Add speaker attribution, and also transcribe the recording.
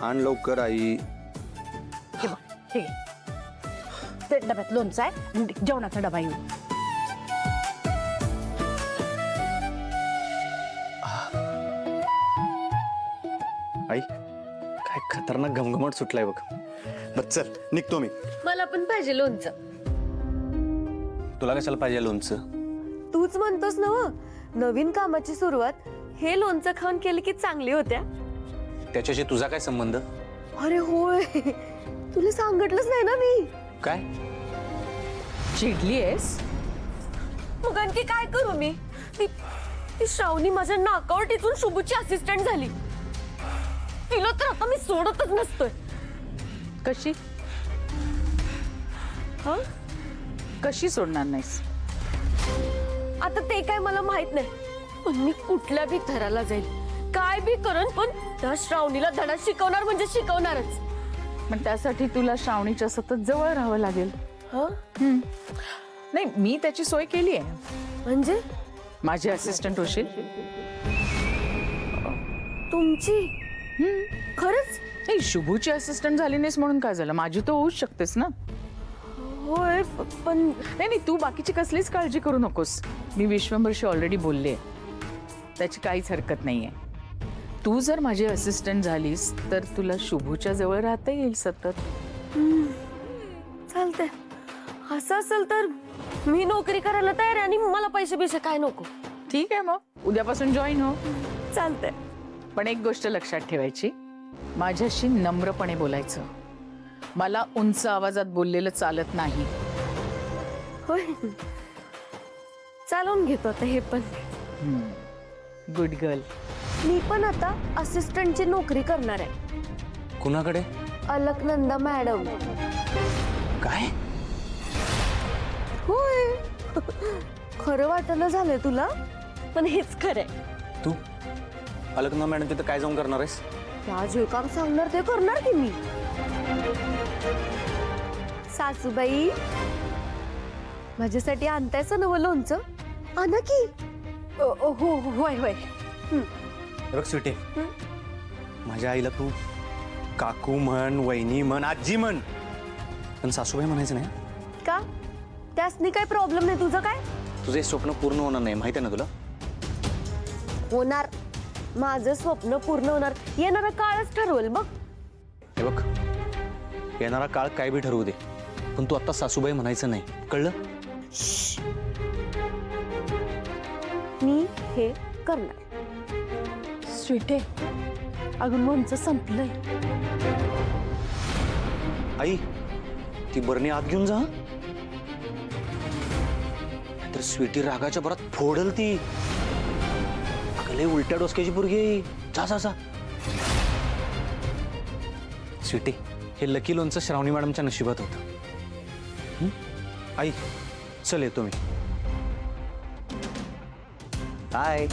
Speaker 1: आण लवकर आई.
Speaker 2: हे बघ, हे घे. ते डब्यात लोणचं आहे आणि जेवणाचा डबा येऊ.
Speaker 1: आई काय खतरनाक घमघमाट सुटलाय बघ. बस चल निघतो मी.
Speaker 3: मला पण पाहिजे लोणचं.
Speaker 1: तुला कशाला पाहिजे लोणचं?
Speaker 3: तूच म्हणतोस ना हो, नवीन कामाची सुरुवात हे लोणचं खाऊन केली की चांगली होत्या.
Speaker 1: त्याच्याशी तुझा काय संबंध?
Speaker 3: अरे होय, तुला सांगितलंच नाही ना मी.
Speaker 1: काय
Speaker 2: चिडली आहेस?
Speaker 3: मग आणखी काय करू मी? ती श्रावणी माझ्या नाकावर टिचून शुभूची असिस्टंट झाली. तिला तर आता मी सोडतच नसतोय.
Speaker 2: कशी?
Speaker 3: हा,
Speaker 2: कशी सोडणार नाहीस?
Speaker 3: आता ते काय मला माहित नाही, पण मी कुठल्या बी थराला जाईल, काय बी करण, पण त्या श्रावणीला धडा शिकवणार म्हणजे शिकवणारच.
Speaker 2: पण त्यासाठी तुला श्रावणीच्या सतत जवळ राहावं लागेल.
Speaker 3: हा,
Speaker 2: नाही, मी त्याची सोय केली आहे.
Speaker 3: म्हणजे
Speaker 2: माझी असिस्टंट होशील.
Speaker 3: तुमची? खरंच?
Speaker 2: नाही, शुभूची असिस्टंट झाली नाहीस म्हणून काय झालं? माझी तर होऊच शकतेस ना.
Speaker 3: होय, पण
Speaker 2: नाही, तू बाकीची कसलीच काळजी करू नकोस. मी विश्वंभरशी ऑलरेडी बोलले, त्याची काहीच हरकत नाहीये. तू जर माझी असिस्टंट झालीस तर तुला शुभूच्या जवळ राहता येईल सतत.
Speaker 3: चालतंय. असं असेल तर मी नोकरी करायला तयार आहे आणि मला पैसे बिशे काय नको.
Speaker 2: ठीक आहे, मग उद्यापासून जॉईन हो.
Speaker 3: चालतंय.
Speaker 2: पण एक गोष्ट लक्षात ठेवायची, माझ्याशी नम्रपणे बोलायचं. मला उंच आवाजात बोललेलं चालत नाही.
Speaker 3: होय, चालवून घेतो आता हे पण.
Speaker 2: Good girl.
Speaker 3: मी पण आता असिस्टंटची नोकरी करणार आहे.
Speaker 1: कुणाकडे?
Speaker 3: अलकनंदा मॅडम.
Speaker 1: काय?
Speaker 3: होय. खरं वाटणं झालंय तुला, पण हेच खरंय.
Speaker 1: तू अलकनंदा मॅडम तिथं काय जाऊन करणार आहेस?
Speaker 3: त्या जे काम सांगणार ते करणार की मी. सासूबाई, माझ्यासाठी आणतायचं नवं लोणचं? आणा की.
Speaker 2: हो होय होय.
Speaker 1: बघ स्वीटी, माझ्या आईला तू काकू म्हण, वहिनी म्हण, आजी म्हण, पण सासूबाई म्हणायचं नाही.
Speaker 3: का? त्यासनी काही प्रॉब्लेम नाही. तुझं काय?
Speaker 1: तुझे स्वप्न पूर्ण होणार नाही, माहिती आहे ना तुला?
Speaker 3: होणार. माझं स्वप्न पूर्ण होणार. येणारा काळच ठरवेल बघ.
Speaker 1: हे बघ, येणारा काळ काय बी ठरवू दे, पण तू आता सासूबाई म्हणायचं नाही, कळलं?
Speaker 3: मी हे करणार.
Speaker 2: स्वीटे,
Speaker 3: अगं लोणचं संपलंय.
Speaker 1: आई, ती बरणी आत घेऊन जा, तर स्वीटी रागाच्या भरात फोडल ती. अगले उलट्या डोसक्याची पोरगी आहे. जा जा जा. स्वीटी, हे लकी लोणचं श्रावणी मॅडमच्या नशिबात होतं. आई, चल येतो मी. बाय.